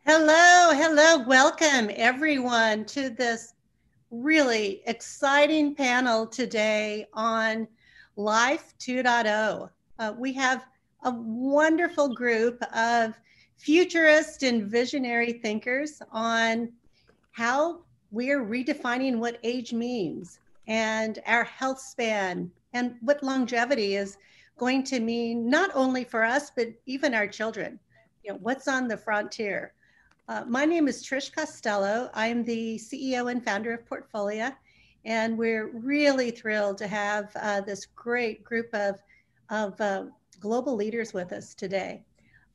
Hello, hello. Welcome everyone to this really exciting panel today on Life 2.0. We have a wonderful group of futurist and visionary thinkers on how we're redefining what age means and our health span and what longevity is going to mean, not only for us, but even our children. What's on the frontier? My name is Trish Costello. I'm the CEO and founder of Portfolio, and we're really thrilled to have this great group of global leaders with us today.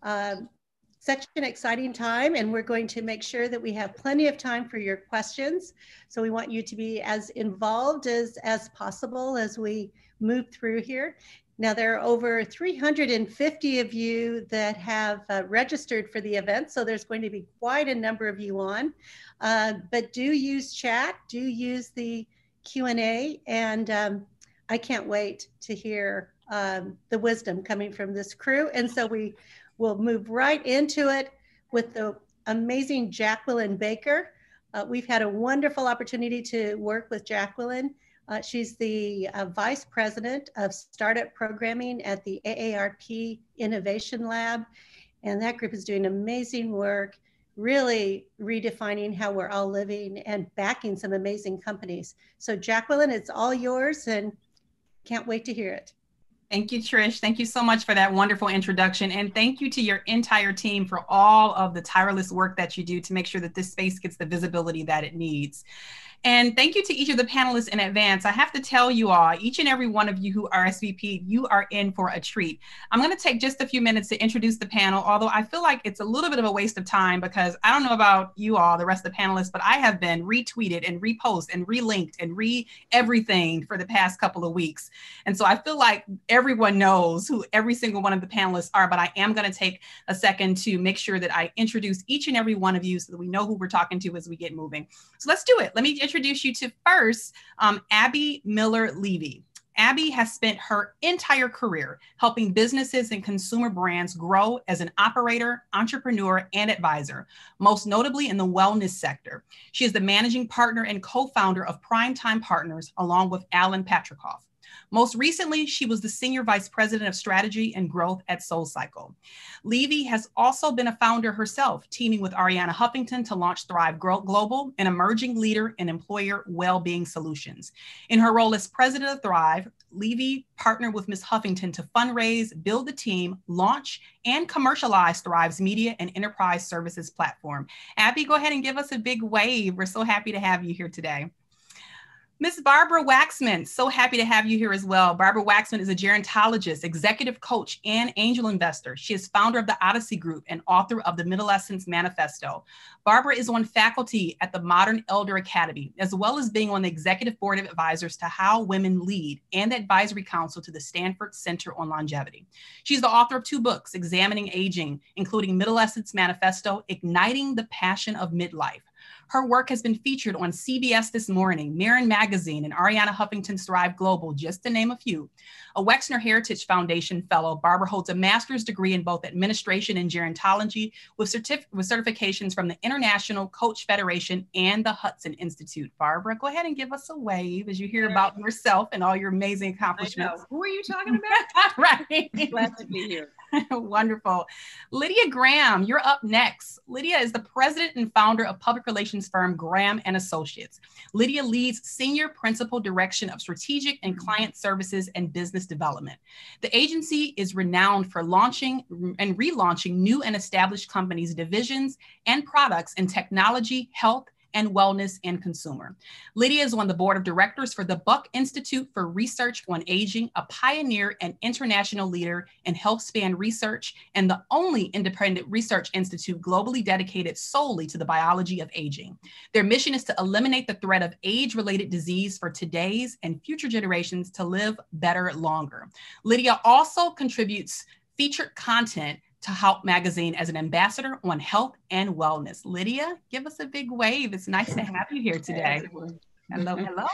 Such an exciting time, and we're going to make sure that we have plenty of time for your questions. So we want you to be as involved as possible as we move through here. Now, there are over 350 of you that have registered for the event, so there's going to be quite a number of you on. But do use chat, do use the Q&A, and I can't wait to hear the wisdom coming from this crew. And so we'll move right into it with the amazing Jacqueline Baker. We've had a wonderful opportunity to work with Jacqueline. She's the Vice President of Startup Programming at the AARP Innovation Lab. And that group is doing amazing work, really redefining how we're all living and backing some amazing companies. So Jacqueline, it's all yours and can't wait to hear it. Thank you, Trish. Thank you so much for that wonderful introduction. And thank you to your entire team for all of the tireless work that you do to make sure that this space gets the visibility that it needs. And thank you to each of the panelists in advance. I have to tell you all, each and every one of you who RSVP'd, you are in for a treat. I'm going to take just a few minutes to introduce the panel, although I feel like it's a little bit of a waste of time because I don't know about you all, the rest of the panelists, but I have been retweeted and reposted and relinked and everything for the past couple of weeks. And so I feel like everyone knows who every single one of the panelists are, but I am going to take a second to make sure that I introduce each and every one of you so that we know who we're talking to as we get moving. So let's do it. Let me introduce you to first Abby Miller-Levy. Abby has spent her entire career helping businesses and consumer brands grow as an operator, entrepreneur, and advisor, most notably in the wellness sector. She is the managing partner and co-founder of Primetime Partners, along with Alan Patrikoff. Most recently, she was the Senior Vice President of Strategy and Growth at SoulCycle. Levy has also been a founder herself, teaming with Arianna Huffington to launch Thrive Global, an emerging leader in employer well-being solutions. In her role as President of Thrive, Levy partnered with Ms. Huffington to fundraise, build the team, launch, and commercialize Thrive's media and enterprise services platform. Abby, go ahead and give us a big wave. We're so happy to have you here today. Ms. Barbara Waxman, so happy to have you here as well. Barbara Waxman is a gerontologist, executive coach, and angel investor. She is founder of the Odyssey Group and author of the Adolescence Manifesto. Barbara is on faculty at the Modern Elder Academy, as well as being on the executive board of advisors to How Women Lead and the advisory council to the Stanford Center on Longevity. She's the author of 2 books, examining aging, including Adolescence Manifesto, Igniting the Passion of Midlife. Her work has been featured on CBS This Morning, Marin Magazine, and Arianna Huffington's Thrive Global, just to name a few. A Wexner Heritage Foundation fellow, Barbara holds a master's degree in both administration and gerontology with certifications from the International Coach Federation and the Hudson Institute. Barbara, go ahead and give us a wave as you hear about yourself and all your amazing accomplishments. I know. Who are you talking about? Right. Glad to be here. Wonderful. Lydia Graham, you're up next. Lydia is the president and founder of public relations firm Graham and Associates. Lydia leads senior principal direction of strategic and client services and business development. The agency is renowned for launching and relaunching new and established companies' divisions and products in technology, health, and wellness and consumer. Lydia is on the board of directors for the Buck Institute for Research on Aging, a pioneer and international leader in health span research, and the only independent research institute globally dedicated solely to the biology of aging. Their mission is to eliminate the threat of age-related disease for today's and future generations to live better longer. Lydia also contributes featured content to Help Magazine as an ambassador on health and wellness. Lydia, give us a big wave. It's nice to have you here today. Hello, hello.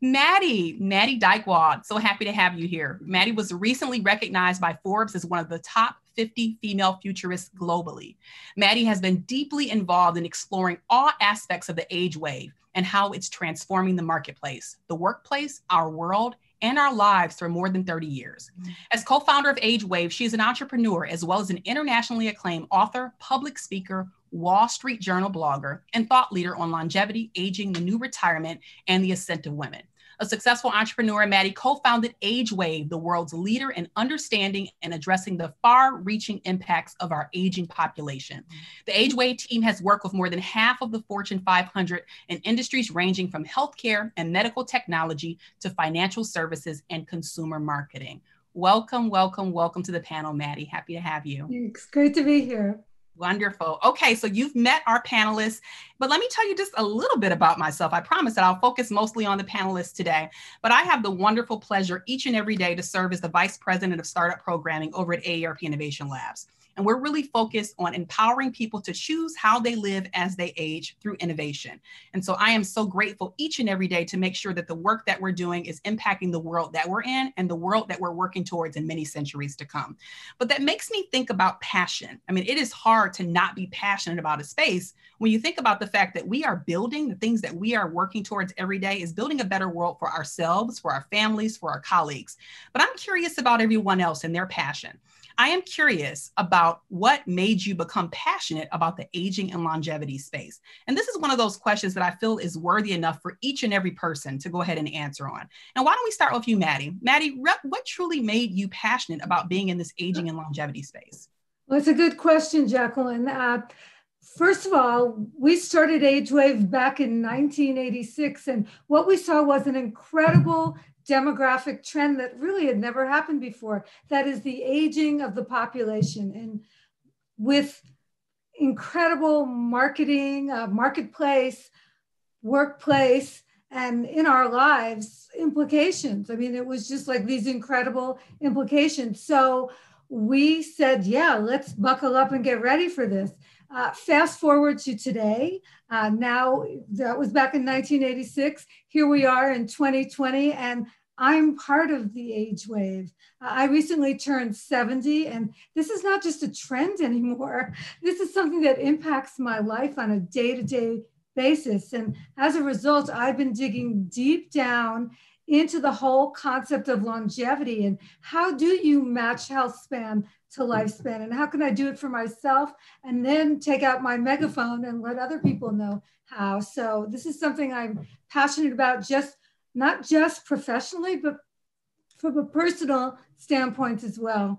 Maddie Dykewald, so happy to have you here. Maddie was recently recognized by Forbes as one of the top 50 female futurists globally. Maddie has been deeply involved in exploring all aspects of the age wave and how it's transforming the marketplace, the workplace, our world, and our lives for more than 30 years. As co-founder of Age Wave, she is an entrepreneur as well as an internationally acclaimed author, public speaker, Wall Street Journal blogger, and thought leader on longevity, aging, the new retirement, and the ascent of women. A successful entrepreneur, Maddie co-founded Age Wave, the world's leader in understanding and addressing the far-reaching impacts of our aging population. The Age Wave team has worked with more than half of the Fortune 500 in industries ranging from healthcare and medical technology to financial services and consumer marketing. Welcome, welcome, welcome to the panel, Maddie. Happy to have you. It's great to be here. Wonderful. Okay, so you've met our panelists, but let me tell you just a little bit about myself. I promise that I'll focus mostly on the panelists today, but I have the wonderful pleasure each and every day to serve as the Vice President of Startup Programming over at AARP Innovation Labs. And we're really focused on empowering people to choose how they live as they age through innovation. And so I am so grateful each and every day to make sure that the work that we're doing is impacting the world that we're in and the world that we're working towards in many centuries to come. But that makes me think about passion. I mean, it is hard to not be passionate about a space when you think about the fact that we are building the things that we are working towards every day is building a better world for ourselves, for our families, for our colleagues. But I'm curious about everyone else and their passion. I am curious about what made you become passionate about the aging and longevity space. And this is one of those questions that I feel is worthy enough for each and every person to go ahead and answer on. And why don't we start with you, Maddie? Maddie, what truly made you passionate about being in this aging and longevity space? Well, it's a good question, Jacqueline. First of all, we started Age Wave back in 1986, and what we saw was an incredible demographic trend that really had never happened before. That is the aging of the population. And with incredible marketing, marketplace, workplace, and in our lives, implications. I mean, it was just like these incredible implications. So we said, yeah, let's buckle up and get ready for this. Fast forward to today. Now, that was back in 1986. Here we are in 2020, and I'm part of the age wave. I recently turned 70, and this is not just a trend anymore. This is something that impacts my life on a day-to-day basis. And as a result, I've been digging deep down into the whole concept of longevity and how do you match health span to lifespan, and how can I do it for myself, and then take out my megaphone and let other people know how. So this is something I'm passionate about, not just professionally, but from a personal standpoint as well.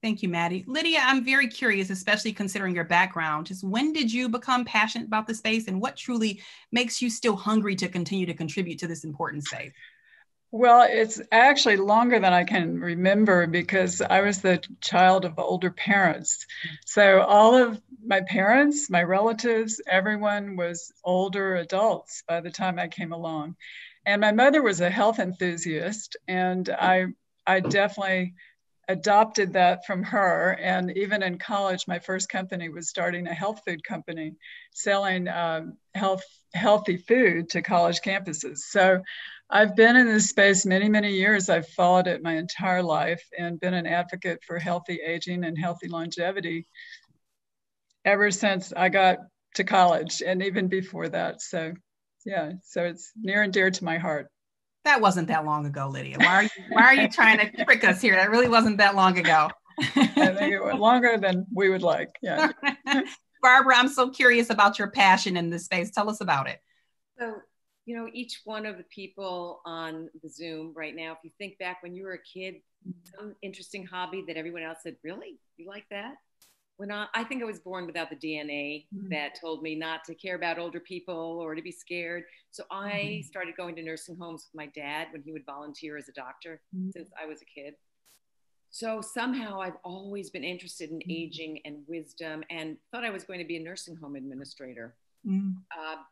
Thank you, Maddie. Lydia, I'm very curious, especially considering your background, just when did you become passionate about the space, and what truly makes you still hungry to continue to contribute to this important space? Well, it's actually longer than I can remember because I was the child of older parents. So all of my parents, my relatives, everyone was older adults by the time I came along. And my mother was a health enthusiast, and I definitely adopted that from her. And even in college, my first company was starting a health food company, selling healthy food to college campuses. So I've been in this space many, many years. I've followed it my entire life and been an advocate for healthy aging and healthy longevity ever since I got to college and even before that. So yeah, so it's near and dear to my heart. That wasn't that long ago, Lydia. Why are you trying to trick us here? That really wasn't that long ago. I think it was longer than we would like. Yeah. Barbara, I'm so curious about your passion in this space. Tell us about it. So, you know, each one of the people on the Zoom right now, if you think back when you were a kid, some interesting hobby that everyone else said, really? You like that? When I think I was born without the DNA that told me not to care about older people or to be scared. So I started going to nursing homes with my dad when he would volunteer as a doctor since I was a kid. So somehow I've always been interested in aging and wisdom and thought I was going to be a nursing home administrator.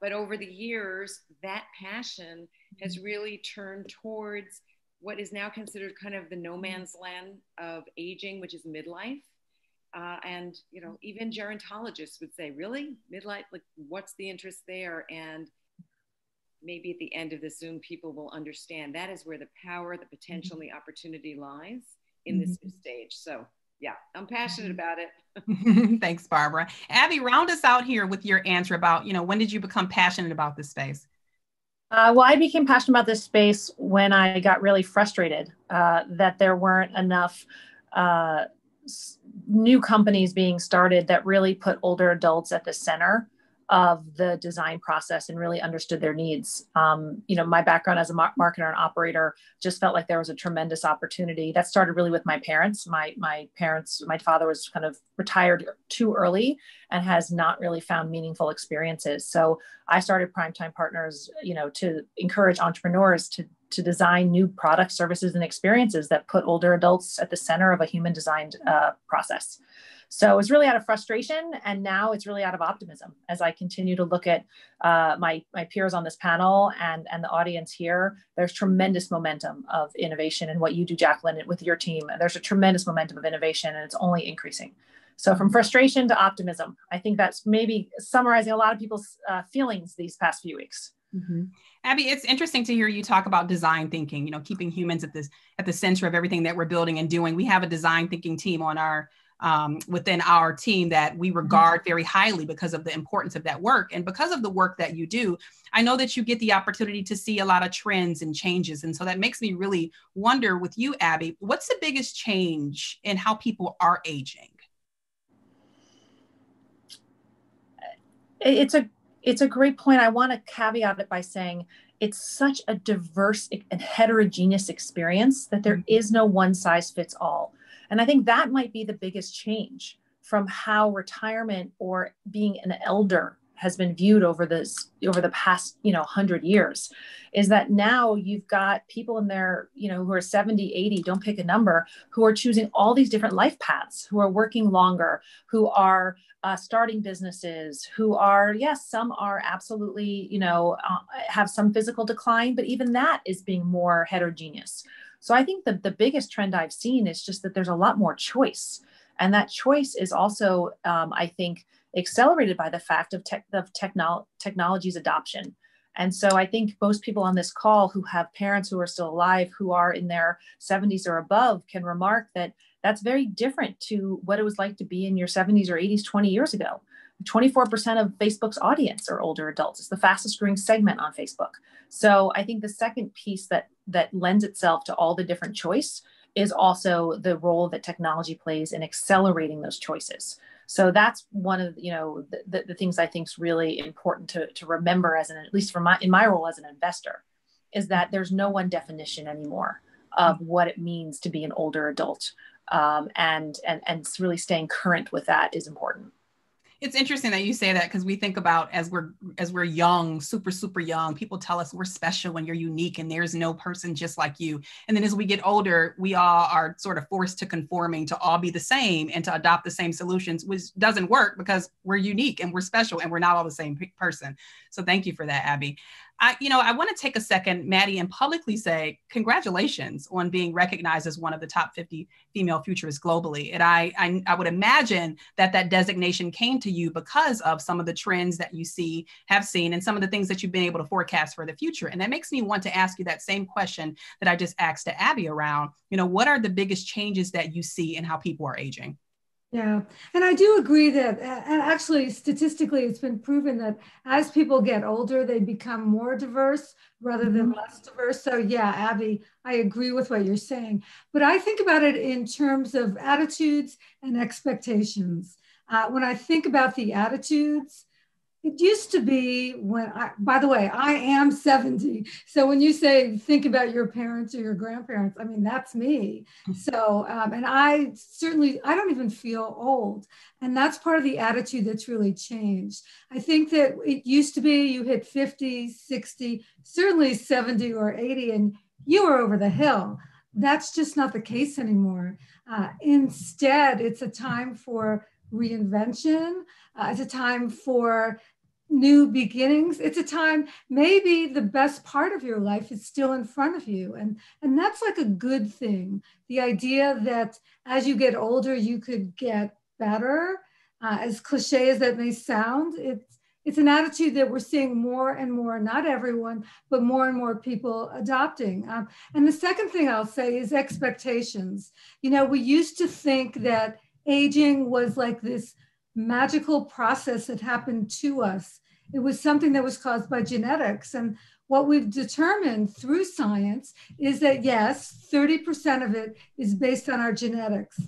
But over the years, that passion has really turned towards what is now considered kind of the no man's land of aging, which is midlife. And, you know, even gerontologists would say, really? Midlife? Like, what's the interest there? And maybe at the end of the Zoom, people will understand that is where the power, the potential, and the opportunity lies in this new stage. So Yeah, I'm passionate about it. Thanks, Barbara. Abby, round us out here with your answer about, when did you become passionate about this space? Well, I became passionate about this space when I got really frustrated that there weren't enough new companies being started that really put older adults at the center of the design process and really understood their needs. My background as a marketer and operator just felt like there was a tremendous opportunity. That started really with my parents. My father was kind of retired too early and has not really found meaningful experiences. So I started Primetime Partners, to encourage entrepreneurs to design new products, services, and experiences that put older adults at the center of a human designed process. So it's really out of frustration, and now it's really out of optimism as I continue to look at my peers on this panel and the audience here. There's tremendous momentum of innovation in what you do, Jacqueline, with your team. There's a tremendous momentum of innovation, and it's only increasing. So from frustration to optimism, I think that's maybe summarizing a lot of people's feelings these past few weeks. Mm-hmm. Abby, it's interesting to hear you talk about design thinking, keeping humans at the center of everything that we're building and doing. We have a design thinking team on our within our team that we regard very highly because of the importance of that work. And because of the work that you do, I know that you get the opportunity to see a lot of trends and changes. And so that makes me really wonder with you, Abby, what's the biggest change in how people are aging? It's a great point. I want to caveat it by saying it's such a diverse and heterogeneous experience that there is no one size fits all. And I think that might be the biggest change from how retirement or being an elder has been viewed over the past 100 years, is that now you've got people in there who are 70, 80, don't pick a number, who are choosing all these different life paths, who are working longer, who are starting businesses, who are, yes, some are absolutely have some physical decline, but even that is being more heterogeneous. So I think the biggest trend I've seen is just that there's a lot more choice. And that choice is also, I think, accelerated by the fact of technology's adoption. And so I think most people on this call who have parents who are still alive, who are in their 70s or above, can remark that that's very different to what it was like to be in your 70s or 80s 20 years ago. 24% of Facebook's audience are older adults. It's the fastest growing segment on Facebook. So I think the second piece that lends itself to all the different choice is also the role that technology plays in accelerating those choices. So that's one of the things I think is really important to remember at least in my role as an investor, is that there's no one definition anymore of what it means to be an older adult, and really staying current with that is important. It's interesting that you say that, because we think about as we're young, super young, people tell us we're special and you're unique and there's no person just like you. And then as we get older, we all are sort of forced to conforming to all be the same and to adopt the same solutions, which doesn't work because we're unique and we're special and we're not all the same person. So thank you for that, Abby. I want to take a second, Maddie, and publicly say congratulations on being recognized as one of the top 50 female futurists globally. And I would imagine that designation came to you because of some of the trends that you have seen, and some of the things that you've been able to forecast for the future. And that makes me want to ask you that same question that I just asked to Abby around, what are the biggest changes that you see in how people are aging? Yeah, and I do agree that, and actually statistically, it's been proven that as people get older, they become more diverse rather than less diverse. So yeah, Abby, I agree with what you're saying. But I think about it in terms of attitudes and expectations. When I think about the attitudes, it used to be by the way, I am 70. So when you say, think about your parents or your grandparents, I mean, that's me. So, and I don't even feel old. And that's part of the attitude that's really changed. I think that it used to be you hit 50, 60, certainly 70 or 80, and you were over the hill. That's just not the case anymore. Instead, it's a time for reinvention. It's a time for new beginnings. It's a time, maybe the best part of your life is still in front of you. And that's like a good thing. The idea that as you get older, you could get better, as cliche as that may sound, it's an attitude that we're seeing more and more, not everyone, but more and more people adopting. And the second thing I'll say is expectations. You know, we used to think that aging was like this magical process that happened to us. It was something that was caused by genetics. And what we've determined through science is that, yes, 30% of it is based on our genetics.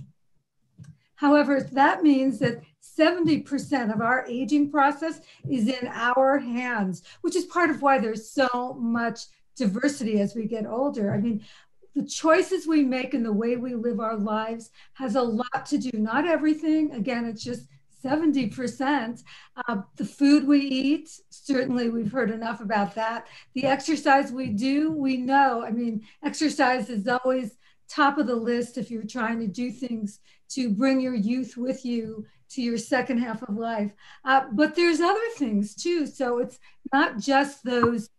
However, that means that 70% of our aging process is in our hands, which is part of why there's so much diversity as we get older. I mean, the choices we make and the way we live our lives has a lot to do, not everything. Again, it's just 70%. The food we eat, certainly we've heard enough about that. The exercise we do, we know. I mean, exercise is always top of the list if you're trying to do things to bring your youth with you to your second half of life. But there's other things too. So it's not just those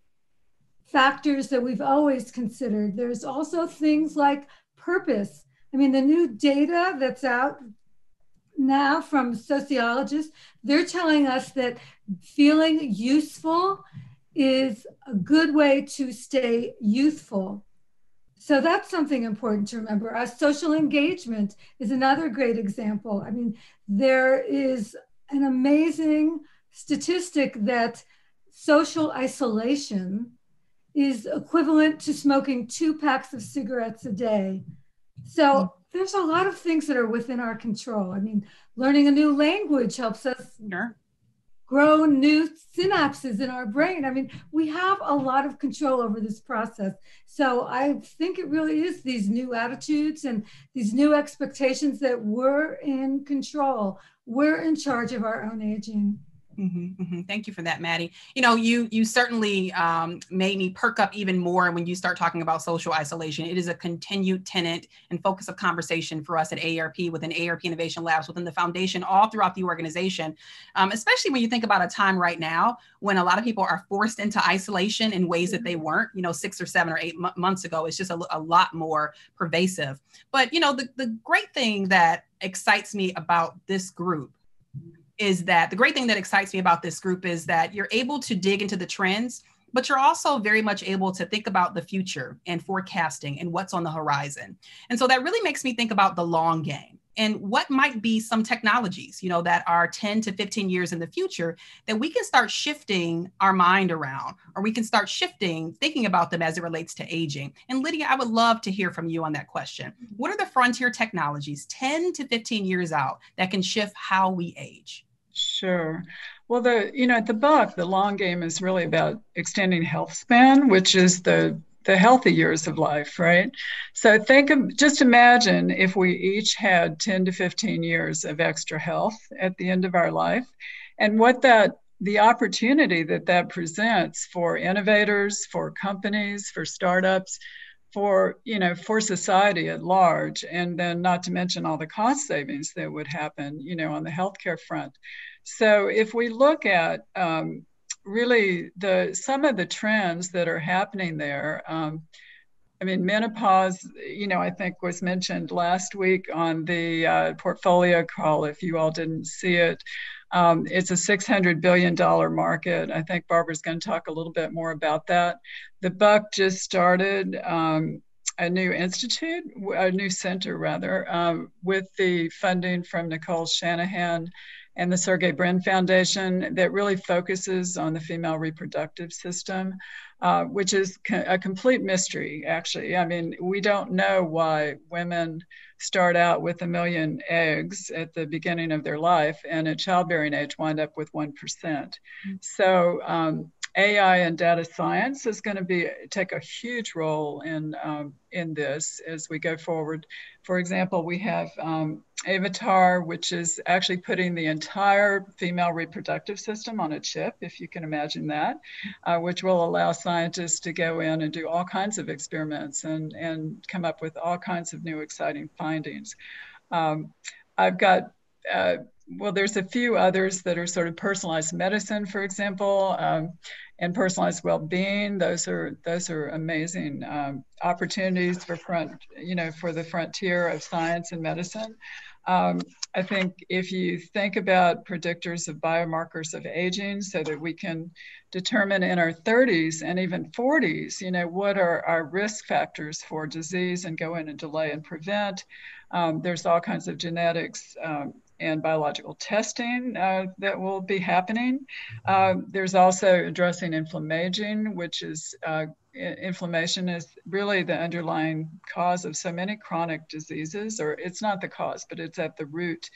factors that we've always considered. There's also things like purpose. I mean, the new data that's out now from sociologists, they're telling us that feeling useful is a good way to stay youthful. So that's something important to remember. Social engagement is another great example. I mean, there is an amazing statistic that social isolation is equivalent to smoking 2 packs of cigarettes a day. So there's a lot of things that are within our control. I mean, learning a new language helps us grow new synapses in our brain. I mean, we have a lot of control over this process. So I think it really is these new attitudes and these new expectations that we're in control. We're in charge of our own aging. Mm-hmm, mm-hmm. Thank you for that, Maddie. You know, you certainly made me perk up even more when you start talking about social isolation. It is a continued tenet and focus of conversation for us at AARP, within AARP Innovation Labs, within the foundation, all throughout the organization, especially when you think about a time right now when a lot of people are forced into isolation in ways that they weren't, 6 or 7 or 8 months ago. It's just a lot more pervasive. But, the great thing that excites me about this group is that you're able to dig into the trends, but you're also very much able to think about the future and forecasting and what's on the horizon. And so that really makes me think about the long game and what might be some technologies, that are 10 to 15 years in the future that we can start shifting our mind around, or we can start thinking about them as it relates to aging. And Lydia, I would love to hear from you on that question. What are the frontier technologies 10 to 15 years out that can shift how we age? Sure. Well, at the book, the long game is really about extending health span, which is the healthy years of life, right? So just imagine if we each had 10 to 15 years of extra health at the end of our life, and the opportunity that presents for innovators, for companies, for startups, for society at large, and then not to mention all the cost savings that would happen, on the healthcare front. So if we look at really some of the trends that are happening there, menopause, I think was mentioned last week on the portfolio call. If you all didn't see it, it's a $600 billion market. I think Barbara's going to talk a little bit more about that. The Buck just started a new center with the funding from Nicole Shanahan and the Sergey Brin Foundation that really focuses on the female reproductive system, which is a complete mystery, actually. I mean, we don't know why women start out with 1 million eggs at the beginning of their life and at childbearing age wind up with 1%. Mm-hmm. So AI and data science is going to take a huge role in this as we go forward. For example, we have Avatar, which is actually putting the entire female reproductive system on a chip, if you can imagine that, which will allow scientists to go in and do all kinds of experiments and come up with all kinds of new exciting findings. I've got well, there's a few others that are sort of personalized medicine, for example, and personalized well-being. Those are amazing opportunities for for the frontier of science and medicine. I think if you think about predictors of biomarkers of aging, so that we can determine in our 30s and even 40s, what are our risk factors for disease and go in and delay and prevent. There's all kinds of genetics and biological testing that will be happening. There's also addressing inflammation, which is inflammation is really the underlying cause of so many chronic diseases, or it's not the cause, but it's at the root.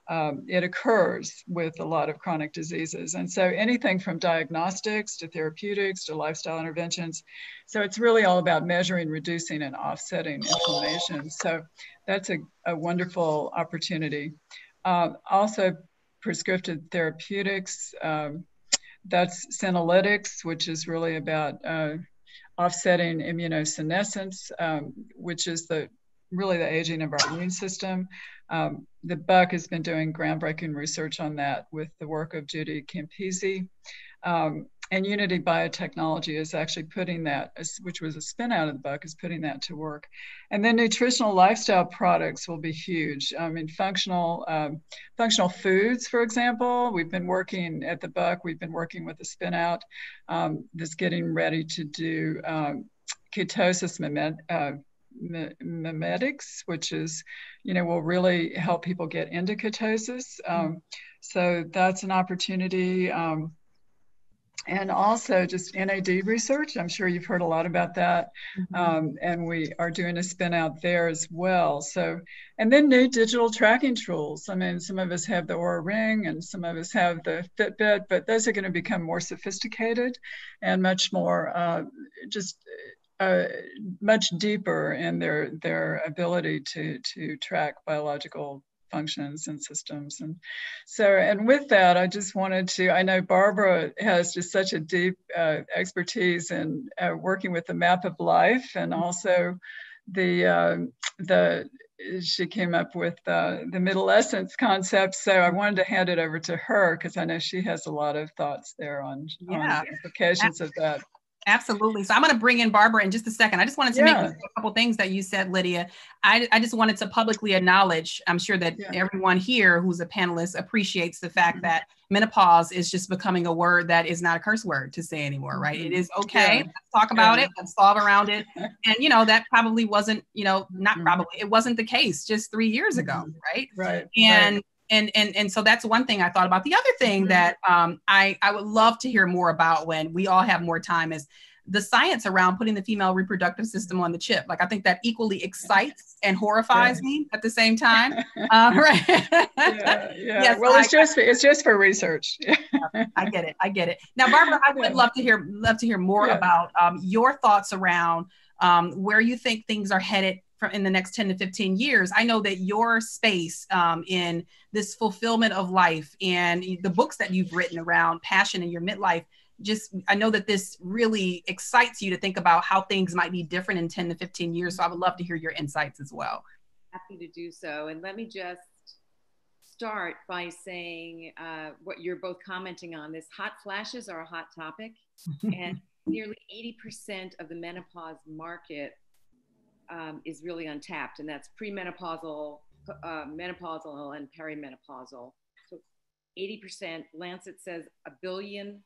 It occurs with a lot of chronic diseases. And so anything from diagnostics to therapeutics to lifestyle interventions. So it's really all about measuring, reducing, and offsetting inflammation. So that's a wonderful opportunity. Also, prescriptive therapeutics, that's senolytics, which is really about offsetting immunosenescence, which is really the aging of our immune system. The Buck has been doing groundbreaking research on that with the work of Judy Campisi. And Unity Biotechnology is actually putting that, which was a spin out of the Buck, is putting that to work. And then nutritional lifestyle products will be huge. I mean, functional foods, for example, we've been working at the Buck, we've been working with a spin out that's getting ready to do ketosis mimetics, which is, will really help people get into ketosis. So that's an opportunity. And also just NAD research. I'm sure you've heard a lot about that. And we are doing a spin out there as well. So, and then new digital tracking tools. I mean, some of us have the Oura Ring and some of us have the Fitbit, but those are going to become more sophisticated and much more much deeper in their ability to track biological functions and systems. And so, and with that, I just wanted to, I know Barbara has just such a deep expertise in working with the map of life, and also she came up with the middle essence concept. So I wanted to hand it over to her because I know she has a lot of thoughts there on the implications of that. Absolutely. So I'm going to bring in Barbara in just a second. I just wanted to make a couple things that you said, Lydia. I just wanted to publicly acknowledge, I'm sure that everyone here who's a panelist appreciates the fact that menopause is just becoming a word that is not a curse word to say anymore, right? It is okay. Let's talk about it. Let's solve around it. And, that probably wasn't, not probably, it wasn't the case just 3 years ago, right? Right. And so that's one thing I thought about. The other thing that I would love to hear more about when we all have more time is the science around putting the female reproductive system on the chip. Like, I think that equally excites and horrifies me at the same time. Right. Yes, well, it's just for research. I get it. Now, Barbara, I would love to hear more about your thoughts around where you think things are headed in the next 10 to 15 years. I know that your space in this fulfillment of life and the books that you've written around passion in your midlife, I know that this really excites you to think about how things might be different in 10 to 15 years. So I would love to hear your insights as well. Happy to do so. And let me just start by saying what you're both commenting on. This hot flashes are a hot topic, and nearly 80% of the menopause market is really untapped, and that's premenopausal, menopausal, and perimenopausal. So 80%, Lancet says 1 billion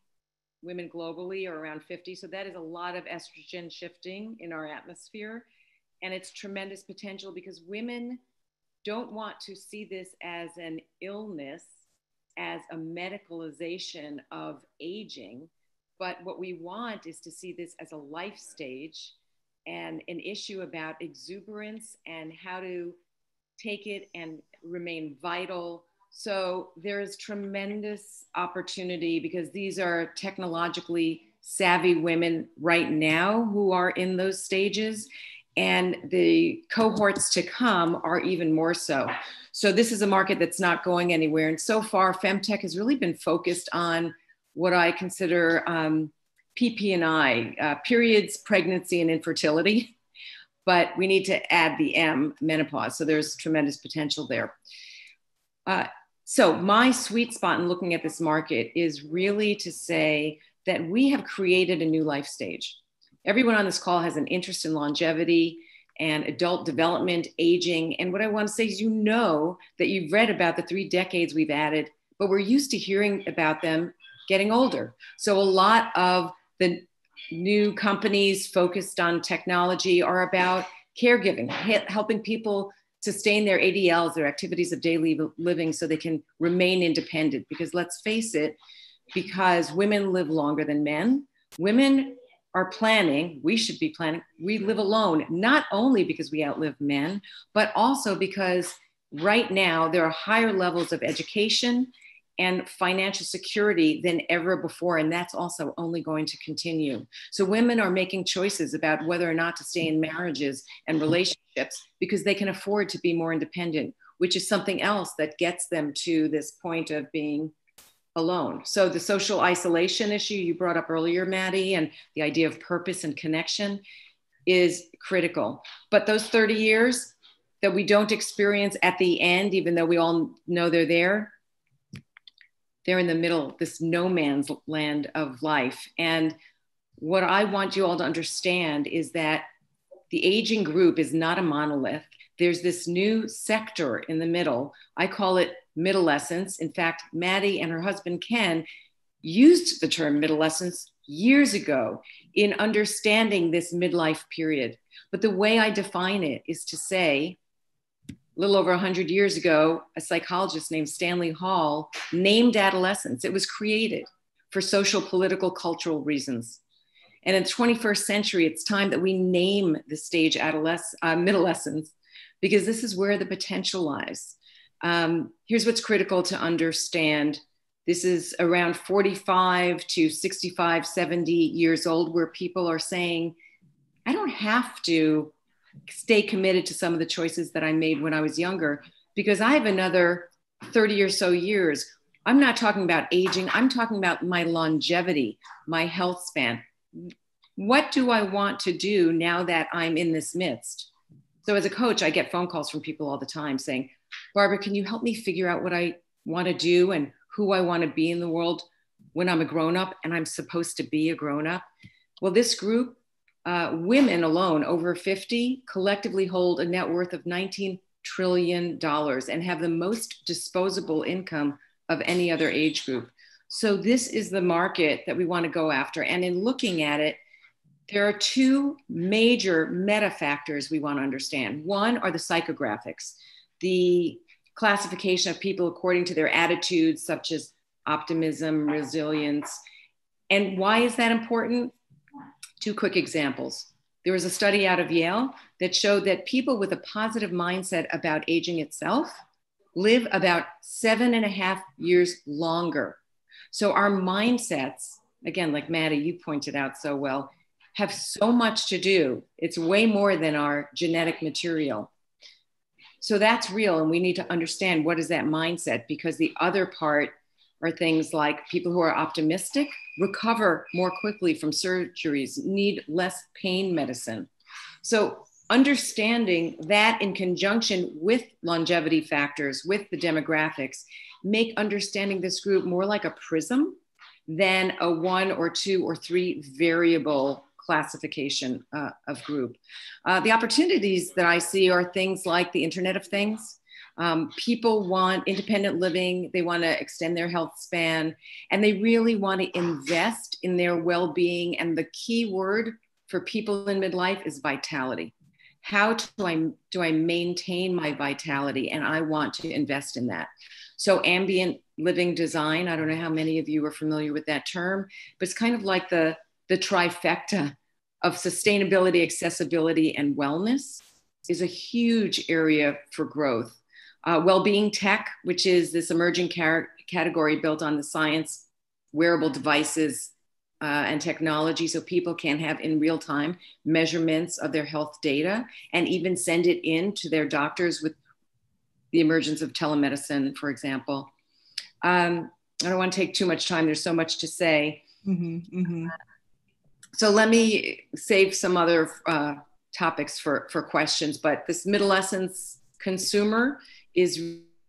women globally are around 50. So that is a lot of estrogen shifting in our atmosphere. And it's tremendous potential because women don't want to see this as an illness, as a medicalization of aging. But what we want is to see this as a life stage and an issue about exuberance and how to take it and remain vital. So there is tremendous opportunity because these are technologically savvy women right now who are in those stages, and the cohorts to come are even more so. So this is a market that's not going anywhere. And so far, Femtech has really been focused on what I consider PP&I, periods, pregnancy, and infertility. But we need to add the M, menopause. So there's tremendous potential there. So my sweet spot in looking at this market is really to say that we have created a new life stage. Everyone on this call has an interest in longevity and adult development, aging. And what I want to say is, you know that you've read about the 3 decades we've added, but we're used to hearing about them getting older. So a lot of the new companies focused on technology are about caregiving, helping people sustain their ADLs, their activities of daily living, so they can remain independent. Because let's face it, because women live longer than men, women are planning, we should be planning, we live alone, not only because we outlive men, but also because right now there are higher levels of education and financial security than ever before. And that's also only going to continue. So women are making choices about whether or not to stay in marriages and relationships because they can afford to be more independent, which is something else that gets them to this point of being alone. So the social isolation issue you brought up earlier, Maddie, and the idea of purpose and connection is critical. But those 30 years that we don't experience at the end, even though we all know they're in the middle, this no man's land of life. And what I want you all to understand is that the aging group is not a monolith. There's this new sector in the middle. I call it middlescence. In fact, Maddie and her husband Ken used the term middlescence years ago in understanding this midlife period. But the way I define it is to say, a little over 100 years ago, a psychologist named Stanley Hall named adolescence. It was created for social, political, cultural reasons. And in the 21st century, it's time that we name the stage middlescence, because this is where the potential lies. Here's what's critical to understand. This is around 45 to 65, 70 years old, where people are saying, I don't have to stay committed to some of the choices that I made when I was younger, because I have another 30 or so years. I'm not talking about aging. I'm talking about my longevity, my health span. What do I want to do now that I'm in this midst? So as a coach, I get phone calls from people all the time saying, Barbara, can you help me figure out what I want to do and who I want to be in the world when I'm a grown-up and I'm supposed to be a grown-up? Well, this group, women alone over 50 collectively hold a net worth of $19 trillion and have the most disposable income of any other age group. So this is the market that we want to go after. And in looking at it, there are 2 major meta factors we want to understand. One are the psychographics, the classification of people according to their attitudes, such as optimism, resilience. And why is that important? 2 quick examples. There was a study out of Yale that showed that people with a positive mindset about aging itself live about 7.5 years longer. So our mindsets, again, like Maddie, you pointed out so well, have so much to do. It's way more than our genetic material. So that's real. And we need to understand, what is that mindset? Because the other part are things like people who are optimistic recover more quickly from surgeries, need less pain medicine. So understanding that in conjunction with longevity factors, with the demographics, make understanding this group more like a prism than a 1 or 2 or 3 variable classification of group. The opportunities that I see are things like the Internet of Things. People want independent living, they want to extend their health span, and they really want to invest in their well-being. And the key word for people in midlife is vitality. How do I maintain my vitality? And I want to invest in that. So ambient living design, I don't know how many of you are familiar with that term, but it's kind of like the trifecta of sustainability, accessibility, and wellness is a huge area for growth. Well-being tech, which is this emerging category built on the science, wearable devices, and technology, so people can have in real time measurements of their health data and even send it in to their doctors with the emergence of telemedicine, for example. I don't want to take too much time. There's so much to say. So let me save some other topics for questions, but this middlescence consumer is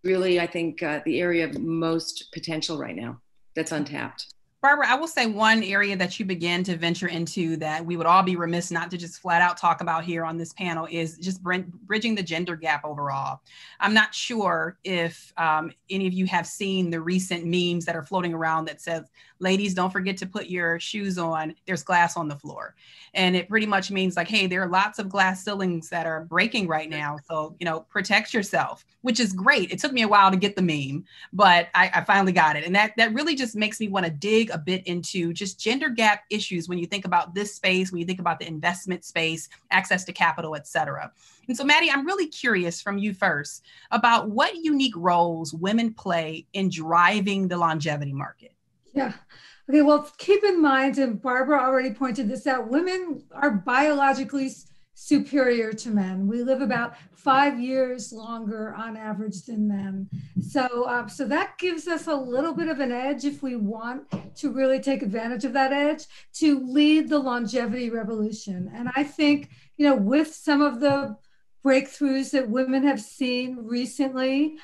really, I think, the area of most potential right now that's untapped. Barbara, I will say one area that you began to venture into that we would all be remiss not to just flat out talk about here on this panel is just bridging the gender gap overall. I'm not sure if any of you have seen the recent memes that are floating around that says, ladies, don't forget to put your shoes on, there's glass on the floor. And it pretty much means like, hey, there are lots of glass ceilings that are breaking right now. So, you know, protect yourself, which is great. It took me a while to get the meme, but I finally got it. And that really just makes me want to dig a bit into just gender gap issues when you think about this space, when you think about the investment space, access to capital, et cetera. And so, Maddie, I'm really curious from you first about what unique roles women play in driving the longevity market. Yeah. Okay, well, keep in mind, and Barbara already pointed this out, women are biologically superior to men. We live about 5 years longer on average than men. So, so that gives us a little bit of an edge if we want to really take advantage of that edge to lead the longevity revolution. And I think, you know, with some of the breakthroughs that women have seen recently,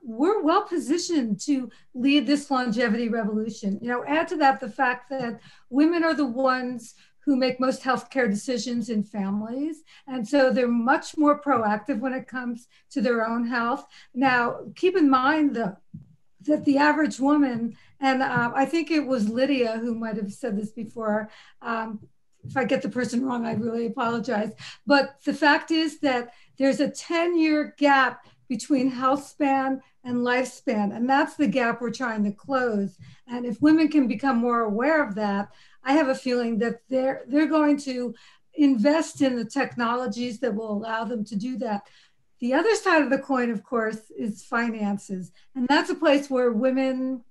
we're well positioned to lead this longevity revolution. You know, add to that the fact that women are the ones who make most healthcare decisions in families. And so they're much more proactive when it comes to their own health. Now, keep in mind that the average woman, and I think it was Lydia who might have said this before, if I get the person wrong, I really apologize. But the fact is that there's a 10-year gap between health span and lifespan. And that's the gap we're trying to close. And if women can become more aware of that, I have a feeling that they're going to invest in the technologies that will allow them to do that. The other side of the coin, of course, is finances. And that's a place where women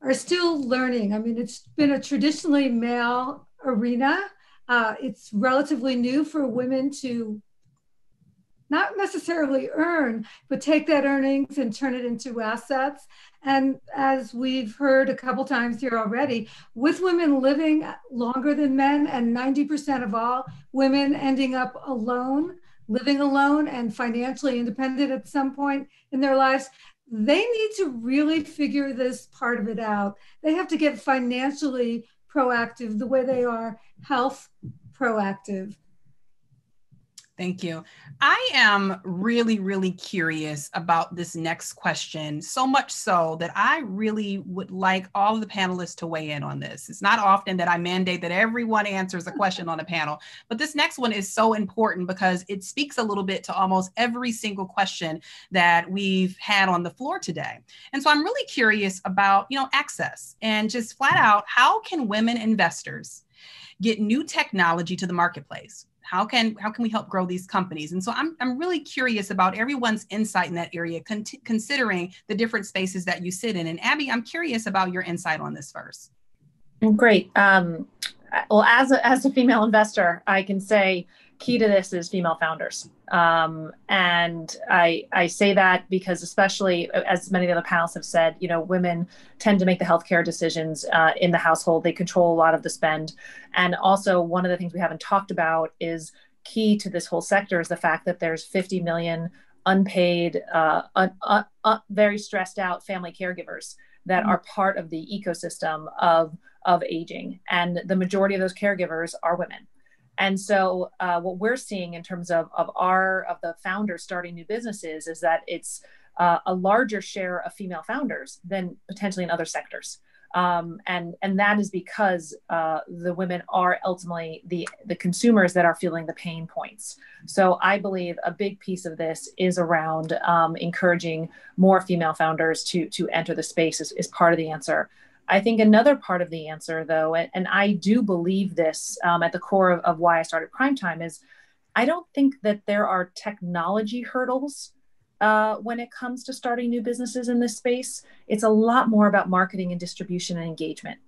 are still learning. I mean, it's been a traditionally male arena. It's relatively new for women to not necessarily earn, but take that earnings and turn it into assets. And as we've heard a couple times here already, with women living longer than men and 90% of all women ending up alone, living alone and financially independent at some point in their lives, they need to really figure this part of it out. They have to get financially proactive the way they are health proactive. Thank you. I am really, really curious about this next question, so much so that I really would like all of the panelists to weigh in on this. It's not often that I mandate that everyone answers a question on a panel, but this next one is so important because it speaks a little bit to almost every single question that we've had on the floor today. And so I'm really curious about, you know, access and just flat out, how can women investors get new technology to the marketplace? How can we help grow these companies? And so I'm really curious about everyone's insight in that area, considering the different spaces that you sit in. And Abby, I'm curious about your insight on this first. Great. Well, as a female investor, I can say key to this is female founders. And I say that because, especially as many of the other panelists have said, you know, women tend to make the healthcare decisions in the household. They control a lot of the spend. And also, one of the things we haven't talked about is key to this whole sector is the fact that there's 50 million unpaid, very stressed out family caregivers that are part of the ecosystem of aging. And the majority of those caregivers are women. And so what we're seeing in terms of the founders starting new businesses is that it's a larger share of female founders than potentially in other sectors. And that is because the women are ultimately the consumers that are feeling the pain points. So I believe a big piece of this is around encouraging more female founders to enter the space is part of the answer. I think another part of the answer, though, and I do believe this at the core of why I started Primetime, is I don't think that there are technology hurdles when it comes to starting new businesses in this space. It's a lot more about marketing and distribution and engagement,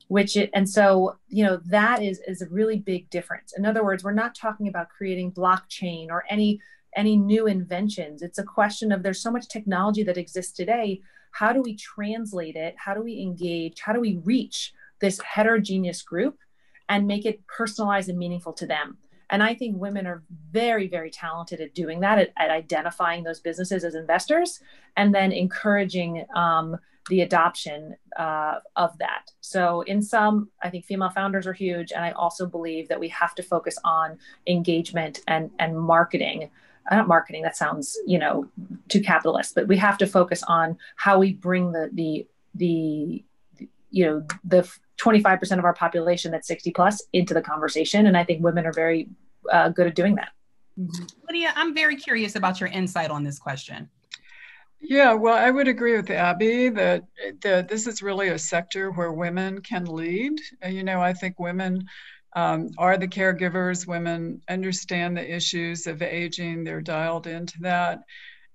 and so, you know, that is a really big difference. In other words, we're not talking about creating blockchain or any new inventions. It's a question of there's so much technology that exists today. How do we translate it? How do we engage? How do we reach this heterogeneous group and make it personalized and meaningful to them? And I think women are very, very talented at doing that, at identifying those businesses as investors and then encouraging the adoption of that. So in some, I think female founders are huge. And I also believe that we have to focus on engagement and marketing. Not marketing, that sounds, too capitalist, but we have to focus on how we bring the 25% of our population that's 60 plus into the conversation. And I think women are very good at doing that. Lydia, I'm very curious about your insight on this question. Yeah, well, I would agree with Abby that this is really a sector where women can lead. I think women are the caregivers. Women understand the issues of aging. They're dialed into that.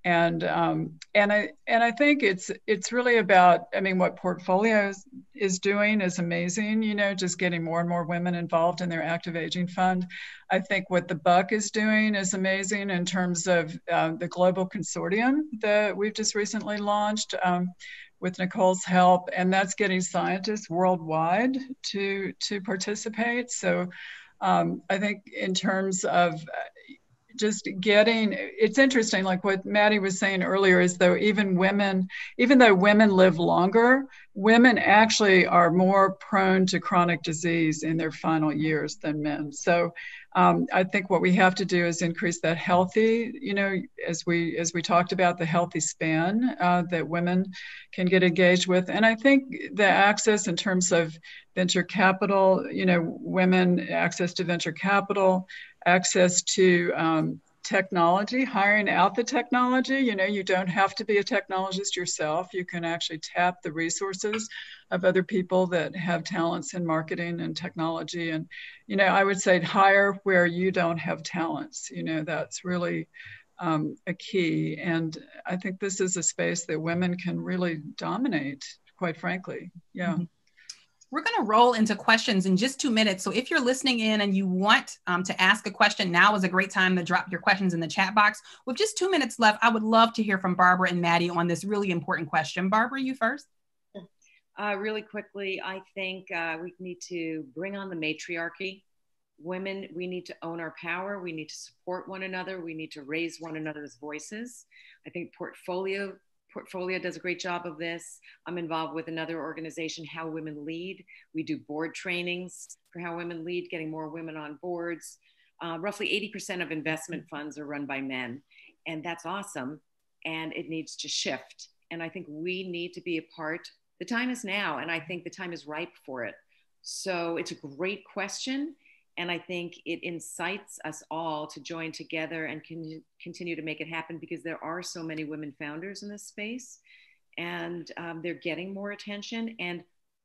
And I think it's really about, what Portfolios is doing is amazing, just getting more and more women involved in their active aging fund. I think what the Buck is doing is amazing in terms of the global consortium that we've just recently launched with Nicole's help, and that's getting scientists worldwide to participate. So I think in terms of just it's interesting, like what Maddie was saying earlier, is even though women live longer, women actually are more prone to chronic disease in their final years than men. So I think what we have to do is increase that healthy, as we talked about, the healthy span that women can get engaged with. And I think the access in terms of venture capital, women access to venture capital, access to technology, hiring out the technology. You don't have to be a technologist yourself. You can actually tap the resources of other people that have talents in marketing and technology. And, I would say hire where you don't have talents. That's really a key. And I think this is a space that women can really dominate, quite frankly. Yeah. Mm-hmm. We're going to roll into questions in just 2 minutes. So if you're listening in and you want to ask a question, now is a great time to drop your questions in the chat box. With just 2 minutes left, I would love to hear from Barbara and Maddie on this really important question. Barbara, you first. Really quickly, I think we need to bring on the matriarchy. Women, we need to own our power. We need to support one another. We need to raise one another's voices. I think Portfolio does a great job of this. I'm involved with another organization, How Women Lead. We do board trainings for how women lead, getting more women on boards. Roughly 80% of investment funds are run by men, and that's awesome. And it needs to shift. And I think we need to be a part. The time is now, and I think the time is ripe for it. So it's a great question. And I think it incites us all to join together and continue to make it happen, because there are so many women founders in this space, and they're getting more attention and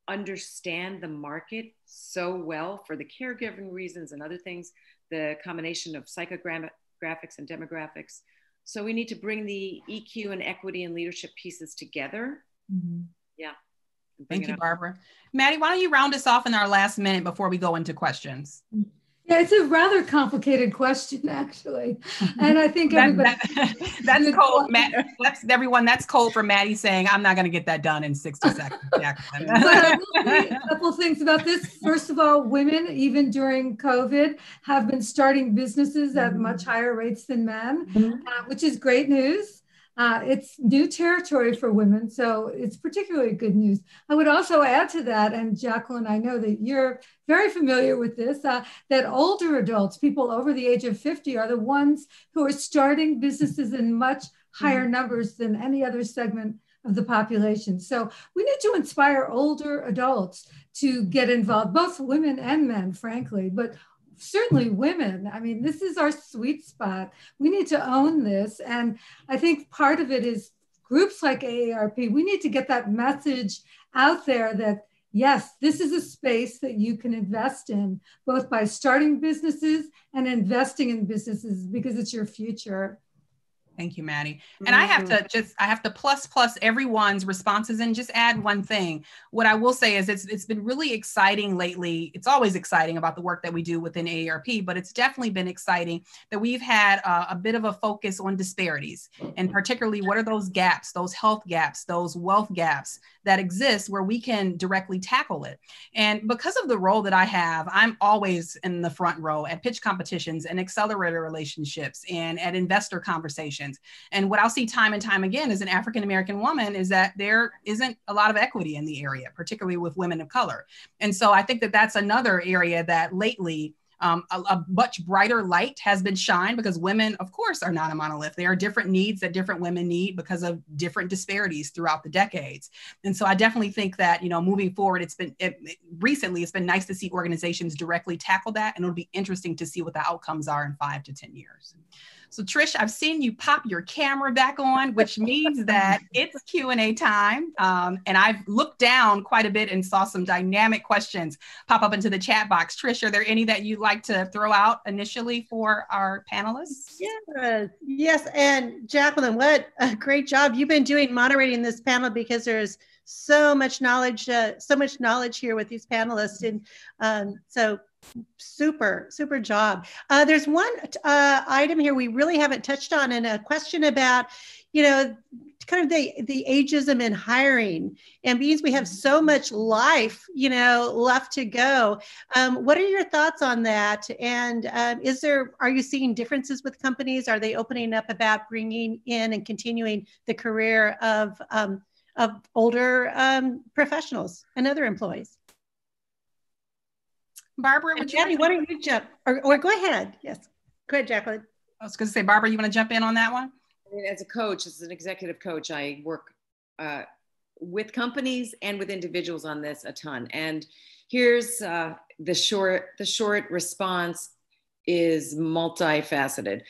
understand the market so well for the caregiving reasons and other things, the combination of psychographics and demographics. So we need to bring the EQ and equity and leadership pieces together. Mm-hmm. Yeah. Thank you, Barbara. Maddie, why don't you round us off in our last minute before we go into questions? Yeah, it's a rather complicated question, actually. And I think everybody... that's cold, Matt. Everyone, that's cold for Maddie saying, I'm not going to get that done in 60 seconds. But I will say a couple of things about this. First of all, women, even during COVID, have been starting businesses at much higher rates than men, which is great news. It's new territory for women, so it's particularly good news. I would also add to that, and Jacqueline, I know that you're very familiar with this, that older adults, people over the age of 50, are the ones who are starting businesses in much higher numbers than any other segment of the population. So we need to inspire older adults to get involved, both women and men, frankly, but certainly women. I mean, this is our sweet spot. We need to own this. And I think part of it is groups like AARP. We need to get that message out there that, yes, this is a space that you can invest in, both by starting businesses and investing in businesses, because it's your future. Thank you, Maddie. And I have to plus everyone's responses and just add one thing. What I will say is it's been really exciting lately. It's always exciting about the work that we do within AARP, but it's definitely been exciting that we've had a bit of a focus on disparities, and particularly what are those gaps, those health gaps, those wealth gaps that exist where we can directly tackle it. And because of the role that I have, I'm always in the front row at pitch competitions and accelerator relationships and at investor conversations. And what I'll see time and time again as an African-American woman is that there isn't a lot of equity in the area, particularly with women of color. And so I think that that's another area that lately a much brighter light has been shined, because women, of course, are not a monolith. There are different needs that different women need because of different disparities throughout the decades. And so I definitely think that, moving forward, recently it's been nice to see organizations directly tackle that. And it'll be interesting to see what the outcomes are in 5 to 10 years. So Trish, I've seen you pop your camera back on, which means that it's Q&A time. And I've looked down quite a bit and saw some dynamic questions pop up into the chat box. Trish, are there any that you'd like to throw out initially for our panelists? Yes. And Jacqueline, what a great job you've been doing moderating this panel, because there's so much knowledge here with these panelists. And so super job. There's one item here we really haven't touched on, and a question about, kind of the ageism in hiring, and because we have so much life, left to go. What are your thoughts on that? And are you seeing differences with companies? Are they opening up about bringing in and continuing the career of older professionals and other employees? Barbara, Maddie, why don't you jump? Or go ahead. Yes. Go ahead, Jacqueline. I was going to say, Barbara, you want to jump in on that one? As a coach, as an executive coach, I work with companies and with individuals on this a ton. And here's the short response is multifaceted.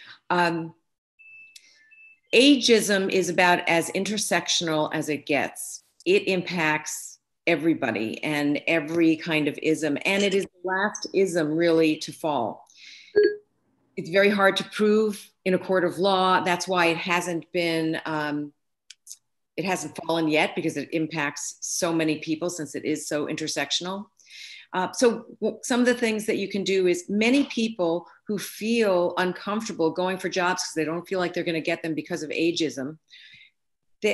Ageism is about as intersectional as it gets. It impacts everybody and every kind of ism. And it is the last ism really to fall. It's very hard to prove in a court of law. That's why it hasn't fallen yet, because it impacts so many people since it is so intersectional. So some of the things that you can do is, many people who feel uncomfortable going for jobs because they don't feel like they're going to get them because of ageism,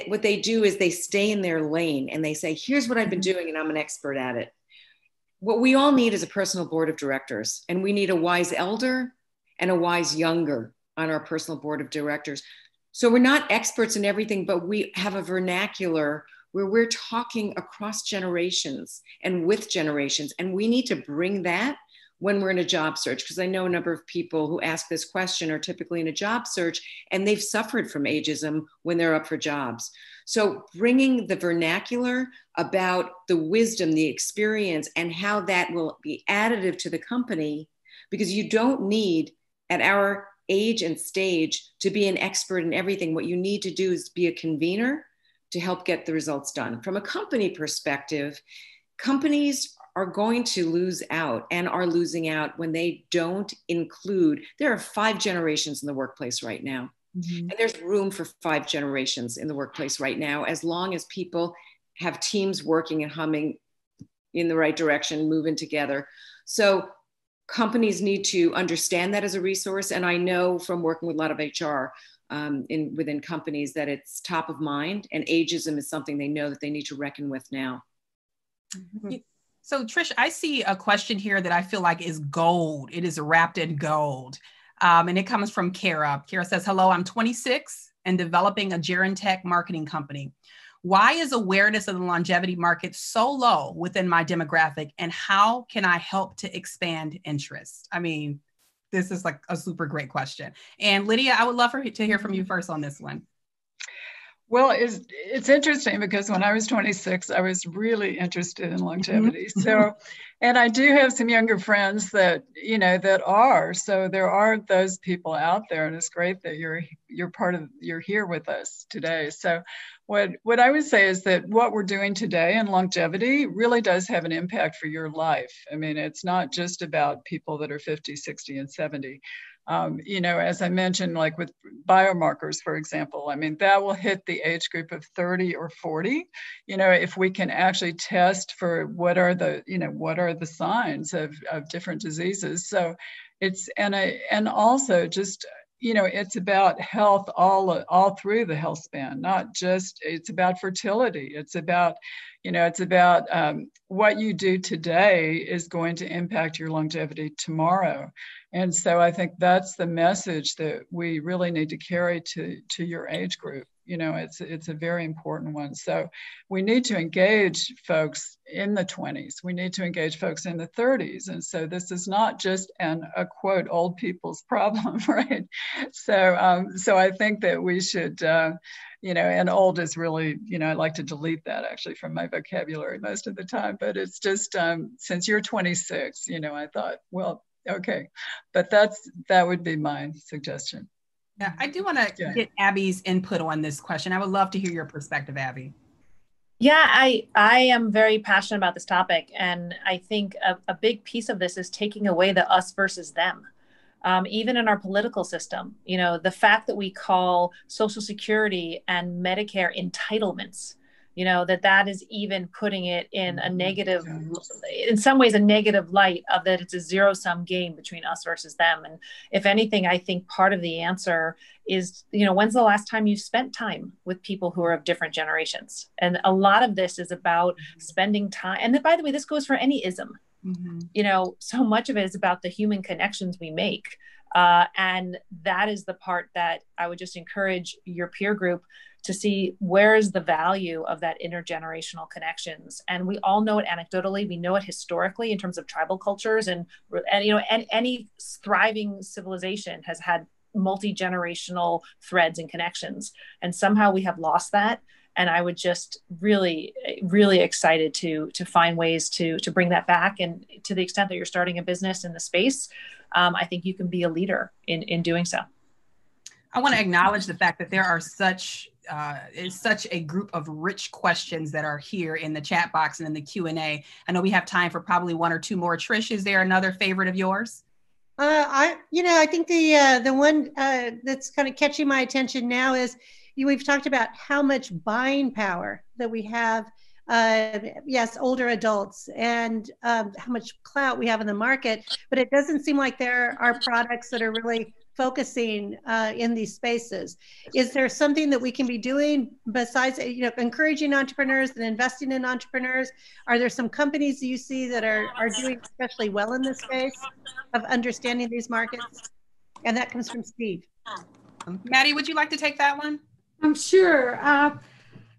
what they do is they stay in their lane and they say, here's what I've been doing and I'm an expert at it. What we all need is a personal board of directors, and we need a wise elder and a wise younger on our personal board of directors. So we're not experts in everything, but we have a vernacular where we're talking across generations and with generations. And we need to bring that when we're in a job search, because I know a number of people who ask this question are typically in a job search and they've suffered from ageism when they're up for jobs. So bringing the vernacular about the wisdom, the experience, and how that will be additive to the company, because you don't need, at our age and stage, to be an expert in everything. What you need to do is be a convener to help get the results done. From a company perspective, companies are going to lose out and are losing out when they don't include, there are 5 generations in the workplace right now. Mm-hmm. And there's room for 5 generations in the workplace right now, as long as people have teams working and humming in the right direction, moving together. So companies need to understand that as a resource. And I know from working with a lot of HR within companies that it's top of mind, and ageism is something they know that they need to reckon with now. Mm-hmm. So Trish, I see a question here that I feel like is gold. It is wrapped in gold. And it comes from Kara. Kara says, hello, I'm 26 and developing a gerontech marketing company. Why is awareness of the longevity market so low within my demographic, and how can I help to expand interest? I mean, this is like a super great question. And Lydia, I would love to hear from you first on this one. Well, it's interesting, because when I was 26, I was really interested in longevity. Mm-hmm. So, and I do have some younger friends that, that are, so there are those people out there, and it's great that you're here with us today. So what I would say is that what we're doing today in longevity really does have an impact for your life. I mean, it's not just about people that are 50, 60, and 70. As I mentioned, like with biomarkers, for example, I mean, that will hit the age group of 30 or 40, if we can actually test for what are the signs of different diseases. So and also just, it's about health all through the health span, not just, it's about fertility. It's about, what you do today is going to impact your longevity tomorrow. And so I think that's the message that we really need to carry to your age group. It's a very important one. So we need to engage folks in the 20s. We need to engage folks in the 30s. And so this is not just a quote, old people's problem, right? So I think that we should, and old is really, I like to delete that actually from my vocabulary most of the time, but it's just, since you're 26, I thought, well, okay, but that would be my suggestion. Yeah, I do want to get Abby's input on this question. I would love to hear your perspective, Abby. Yeah, I am very passionate about this topic. And I think a big piece of this is taking away the us versus them. Even in our political system, the fact that we call Social Security and Medicare entitlements, that is even putting it in a negative, in some ways, a negative light of that it's a zero-sum game between us versus them. And if anything, I think part of the answer is, when's the last time you spent time with people who are of different generations? And a lot of this is about spending time. And then, by the way, this goes for any ism. So much of it is about the human connections we make. And that is the part that I would just encourage your peer group to see where is the value of that intergenerational connections. And we all know it anecdotally, we know it historically in terms of tribal cultures and any thriving civilization has had multi-generational threads and connections. And somehow we have lost that. And I would just really, really excited to find ways to bring that back. And to the extent that you're starting a business in the space, I think you can be a leader in doing so. I want to acknowledge the fact that there are such a group of rich questions that are here in the chat box and in the Q&A. I know we have time for probably one or two more. Trish, is there another favorite of yours? I think the one that's kind of catching my attention now is we've talked about how much buying power that we have. Yes, older adults, and how much clout we have in the market, but it doesn't seem like there are products that are really focusing in these spaces. Is there something that we can be doing besides, encouraging entrepreneurs and investing in entrepreneurs? Are there some companies you see that are doing especially well in this space of understanding these markets? And that comes from Steve. Maddie, would you like to take that one? I'm sure.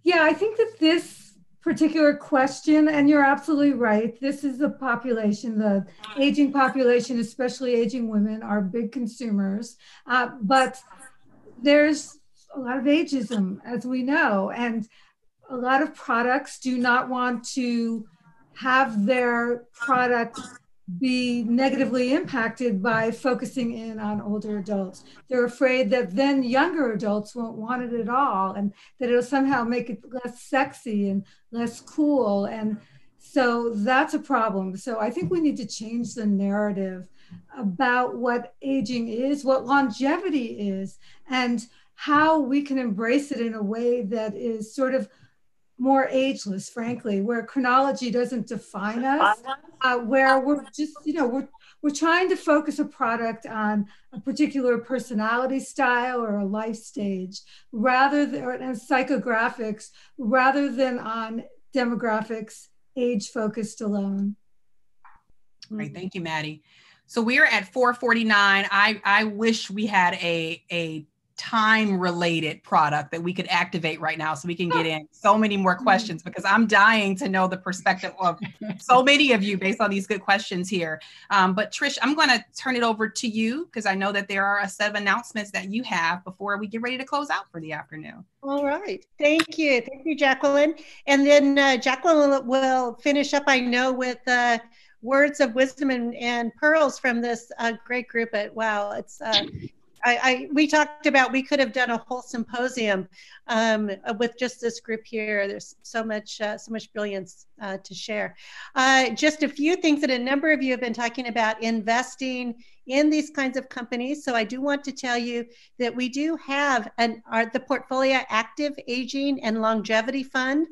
Yeah, I think that this particular question, and you're absolutely right, this is the population, the aging population, especially aging women, are big consumers. But there's a lot of ageism, as we know, and a lot of products do not want to have their product be negatively impacted by focusing in on older adults. They're afraid that then younger adults won't want it at all, and that it'll somehow make it less sexy and less cool. And so that's a problem. So I think we need to change the narrative about what aging is, what longevity is, and how we can embrace it in a way that is sort of more ageless, frankly, where chronology doesn't define us, where we're just, we're trying to focus a product on a particular personality style or a life stage, rather than psychographics, rather than on demographics, age focused alone. Great, thank you, Maddie. So we are at 4:49. I wish we had a time-related product that we could activate right now so we can get in so many more questions, because I'm dying to know the perspective of so many of you based on these good questions here. But Trish, I'm going to turn it over to you because I know that there are a set of announcements that you have before we get ready to close out for the afternoon. All right. Thank you. Thank you, Jacqueline. And then Jacqueline will finish up, I know, with words of wisdom and pearls from this great group. Wow, it's we talked about, we could have done a whole symposium with just this group here. There's so much brilliance to share. Just a few things that a number of you have been talking about, investing in these kinds of companies. So I do want to tell you that we do have the Portfolio Active Aging and Longevity Fund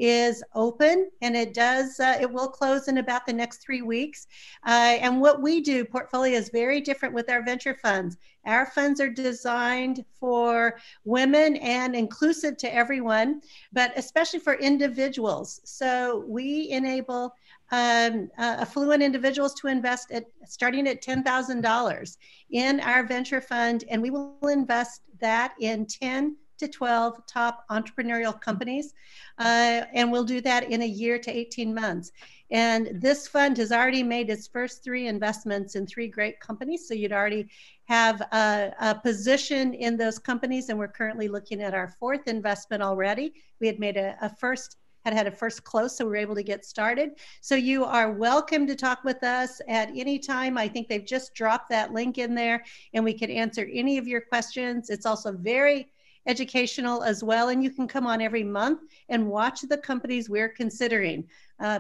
is open, and it will close in about the next 3 weeks. And what we do, Portfolio, is very different with our venture funds. Our funds are designed for women and inclusive to everyone, but especially for individuals. So we enable affluent individuals to invest starting at $10,000 in our venture fund, and we will invest that in 10 to 12 top entrepreneurial companies. And we'll do that in a year to 18 months. And this fund has already made its first 3 investments in 3 great companies. So you'd already have a position in those companies. And we're currently looking at our 4th investment already. We had made had a first close, so we were able to get started. So you are welcome to talk with us at any time. I think they've just dropped that link in there, and we can answer any of your questions. It's also very educational as well, and you can come on every month and watch the companies we're considering.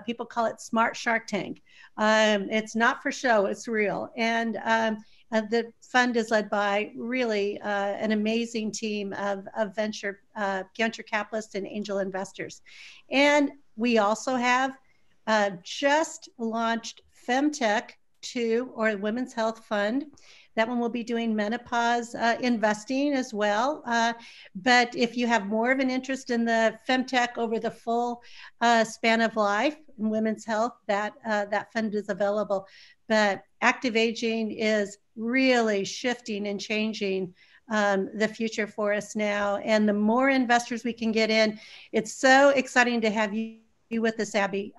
People call it Smart Shark Tank. It's not for show, it's real. And the fund is led by really an amazing team of venture capitalists and angel investors. And we also have just launched Femtech 2, or Women's Health Fund. That one will be doing menopause investing as well. But if you have more of an interest in the Femtech over the full span of life in women's health, that fund is available. But active aging is really shifting and changing the future for us now. And the more investors we can get in, it's so exciting to have you with us, Abby,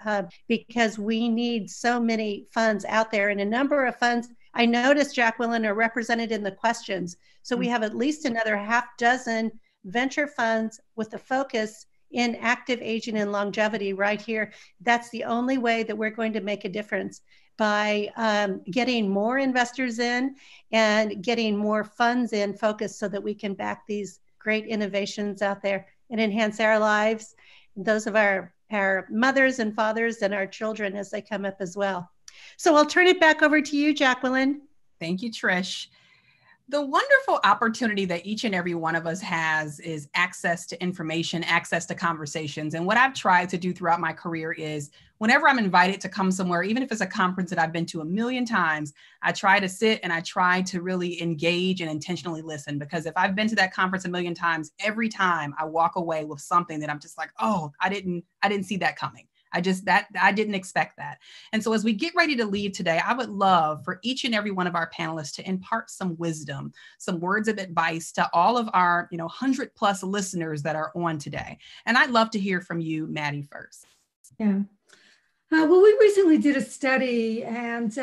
because we need so many funds out there, and a number of funds I noticed, Jacqueline, are represented in the questions. So we have at least another half dozen venture funds with a focus in active aging and longevity right here. That's the only way that we're going to make a difference, by getting more investors in and getting more funds in focus, so that we can back these great innovations out there and enhance our lives, those of our mothers and fathers and our children as they come up as well. So I'll turn it back over to you, Jacqueline. Thank you, Trish. The wonderful opportunity that each and every one of us has is access to information, access to conversations. And what I've tried to do throughout my career is, whenever I'm invited to come somewhere, even if it's a conference that I've been to a million times, I try to sit and I try to really engage and intentionally listen. Because if I've been to that conference a million times, every time I walk away with something that I'm just like, oh, I didn't see that coming. I didn't expect that. And so as we get ready to leave today, I would love for each and every one of our panelists to impart some wisdom, some words of advice to all of our 100+ listeners that are on today. And I'd love to hear from you, Maddie, first. Yeah. Well, we recently did a study, and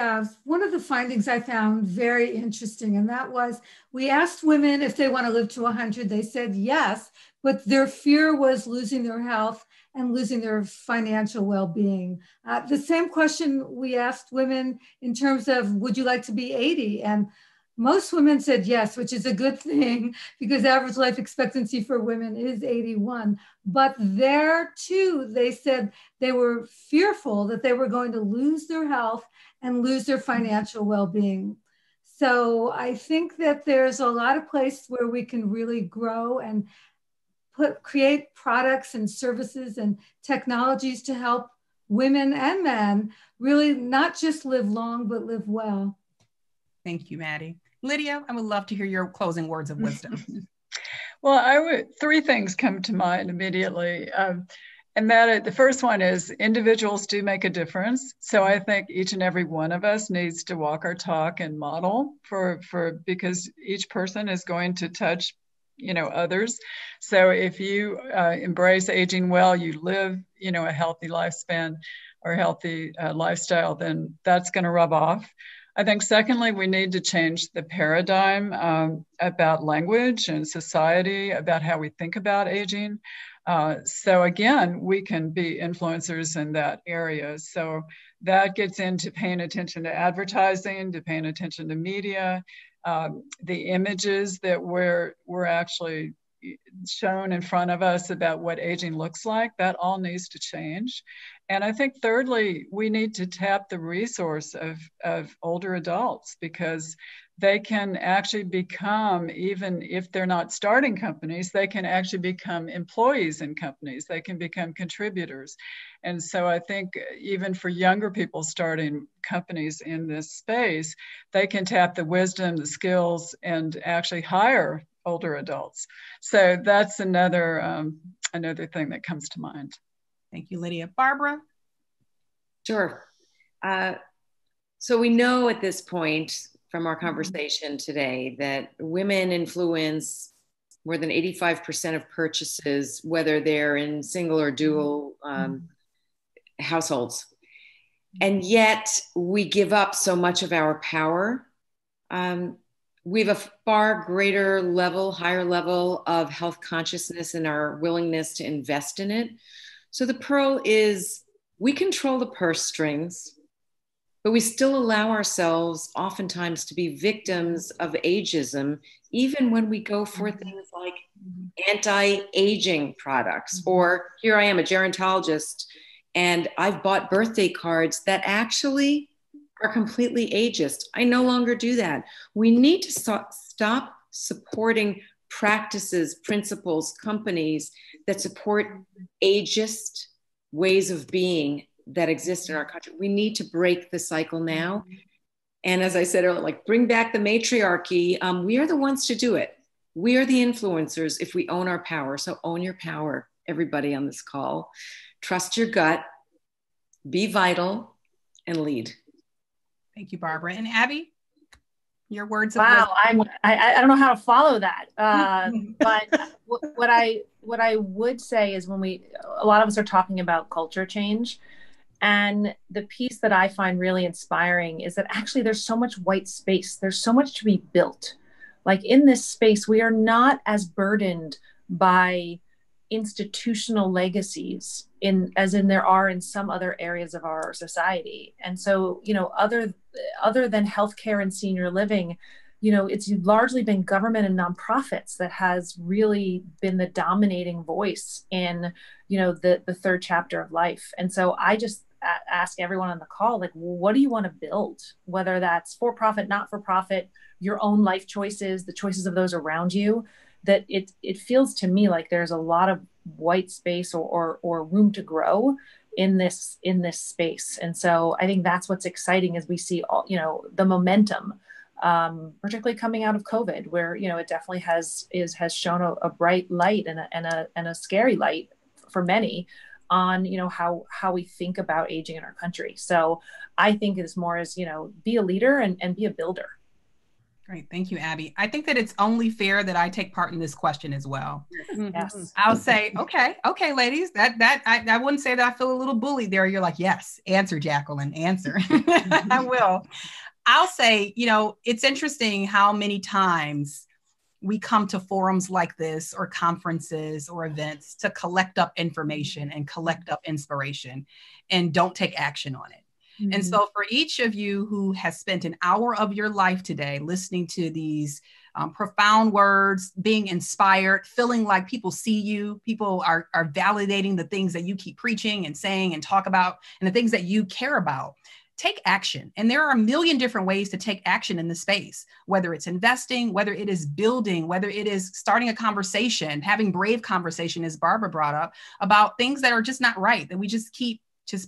one of the findings I found very interesting, and that was, we asked women if they want to live to 100. They said yes, but their fear was losing their health and losing their financial well-being. The same question we asked women in terms of, would you like to be 80? And most women said yes, which is a good thing, because average life expectancy for women is 81. But there too, they said they were fearful that they were going to lose their health and lose their financial well-being. So I think that there's a lot of places where we can really grow and create products and services and technologies to help women and men really not just live long, but live well. Thank you, Maddie. Lydia, I would love to hear your closing words of wisdom. Well, 3 things come to mind immediately. And that the first one is, individuals do make a difference. So I think each and every one of us needs to walk our talk and model because each person is going to touch others. So if you embrace aging well, you live, a healthy lifespan or healthy lifestyle, then that's going to rub off. I think secondly, we need to change the paradigm about language and society, about how we think about aging. So again, we can be influencers in that area. So that gets into paying attention to advertising, to paying attention to media, the images that we're actually shown in front of us about what aging looks like, that all needs to change. And I think thirdly, we need to tap the resource of older adults, because they can actually become, even if they're not starting companies, they can actually become employees in companies. They can become contributors. And so I think even for younger people starting companies in this space, they can tap the wisdom, the skills, and actually hire older adults. So that's another thing that comes to mind. Thank you, Lydia. Barbara? Sure. So we know at this point from our conversation today that women influence more than 85% of purchases, whether they're in single or dual households. And yet we give up so much of our power. We have a far greater level, higher level of health consciousness and our willingness to invest in it. So the pearl is, we control the purse strings, but we still allow ourselves oftentimes to be victims of ageism, even when we go for things like anti-aging products. Or here I am, a gerontologist, and I've bought birthday cards that actually are completely ageist. I no longer do that. We need to stop supporting practices, principles, companies that support ageist ways of being that exist in our country. We need to break the cycle now. And as I said earlier, like, bring back the matriarchy. We are the ones to do it. We are the influencers if we own our power. So own your power, everybody on this call. Trust your gut, be vital, and lead. Thank you, Barbara. And Abby, your words of wow, I don't know how to follow that. But what I would say is, when a lot of us are talking about culture change, and the piece that I find really inspiring is that actually there's so much white space. There's so much to be built. Like, in this space, we are not as burdened by institutional legacies as there are in some other areas of our society. And so, other than healthcare and senior living, it's largely been government and nonprofits that has really been the dominating voice in, the third chapter of life. And so I just ask everyone on the call, like, well, what do you want to build? Whether that's for profit, not for profit, your own life choices, the choices of those around you, that it feels to me like there's a lot of white space or room to grow in this space. And so I think that's what's exciting, as we see all, the momentum, particularly coming out of COVID, where, it definitely has shown a bright light and a scary light for many on, how we think about aging in our country. So I think it's more as, be a leader and be a builder. Great. Thank you, Abby. I think that it's only fair that I take part in this question as well. Yes. I'll say, okay, ladies, I wouldn't say that I feel a little bullied there. You're like, yes, answer, Jacqueline, answer. I will. I'll say, it's interesting how many times we come to forums like this, or conferences or events, to collect up information and collect up inspiration, and don't take action on it. Mm-hmm. And so for each of you who has spent an hour of your life today listening to these profound words, being inspired, feeling like people see you, people are validating the things that you keep preaching and saying and talk about, and the things that you care about, take action. And there are a million different ways to take action in the space, whether it's investing, whether it is building, whether it is starting a conversation, having brave conversation, as Barbara brought up, about things that are just not right, that we just keep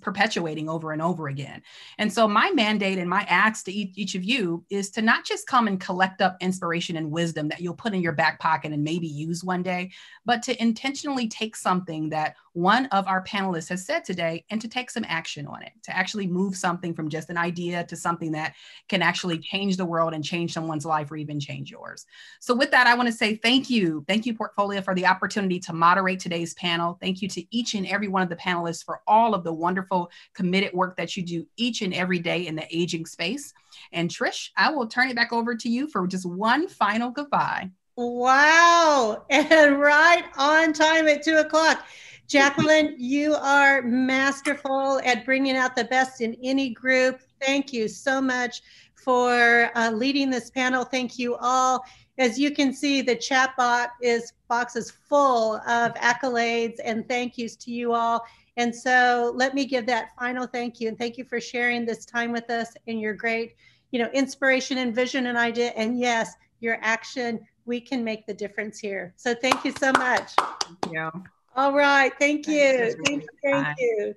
perpetuating over and over again. And so my mandate and my ask to each of you is to not just come and collect up inspiration and wisdom that you'll put in your back pocket and maybe use one day, but to intentionally take something that one of our panelists has said today and to take some action on it, to actually move something from just an idea to something that can actually change the world and change someone's life, or even change yours. So with that, I want to say thank you. Thank you, Portfolio, for the opportunity to moderate today's panel. Thank you to each and every one of the panelists for all of the wonderful, committed work that you do each and every day in the aging space. And Trish, I will turn it back over to you for just one final goodbye. Wow. And right on time at 2:00. Jacqueline, you are masterful at bringing out the best in any group. Thank you so much for leading this panel. Thank you all. As you can see, the chat box is full of accolades and thank yous to you all. And so let me give that final thank you. And thank you for sharing this time with us and your great, inspiration and vision and idea. And yes, your action, we can make the difference here. So thank you so much. Thank you. All right. Thank you. Thank you.